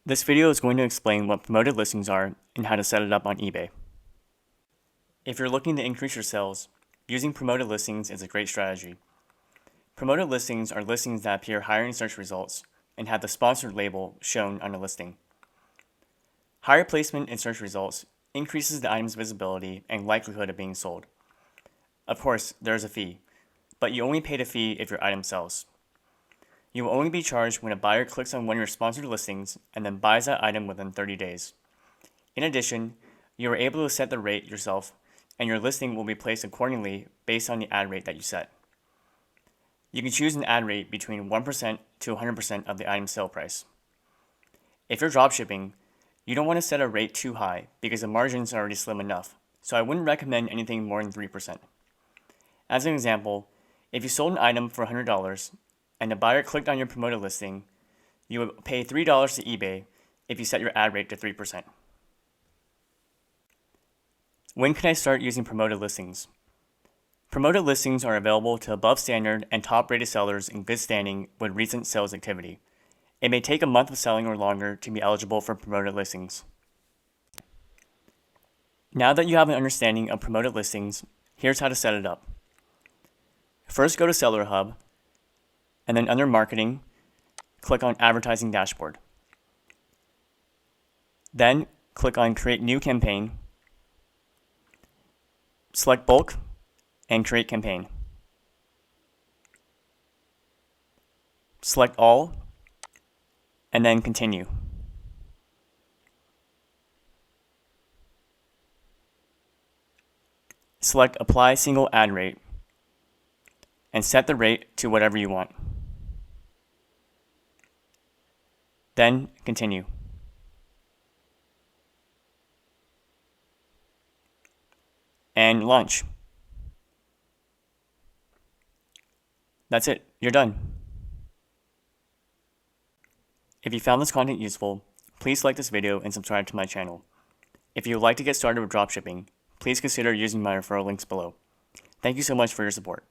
This video is going to explain what promoted listings are and how to set it up on eBay. If you're looking to increase your sales, using promoted listings is a great strategy. Promoted listings are listings that appear higher in search results and have the sponsored label shown on the listing. Higher placement in search results increases the item's visibility and likelihood of being sold. Of course, there is a fee, but you only pay the fee if your item sells. You will only be charged when a buyer clicks on one of your sponsored listings and then buys that item within 30 days. In addition, you are able to set the rate yourself, and your listing will be placed accordingly based on the ad rate that you set. You can choose an ad rate between 1% to 100% of the item's sale price. If you're dropshipping, you don't want to set a rate too high because the margins are already slim enough, so I wouldn't recommend anything more than 3%. As an example, if you sold an item for $100 and the buyer clicked on your promoted listing, you would pay $3 to eBay if you set your ad rate to 3%. When can I start using promoted listings? Promoted listings are available to above standard and top rated sellers in good standing with recent sales activity. It may take a month of selling or longer to be eligible for promoted listings. Now that you have an understanding of promoted listings, here's how to set it up. First, go to Seller Hub, and then under Marketing, click on Advertising Dashboard. Then, click on Create New Campaign, select Bulk, and Create Campaign. Select All, and then Continue. Select Apply Single Ad Rate, and set the rate to whatever you want. Then continue. And launch. That's it, you're done. If you found this content useful, please like this video and subscribe to my channel. If you would like to get started with dropshipping, please consider using my referral links below. Thank you so much for your support.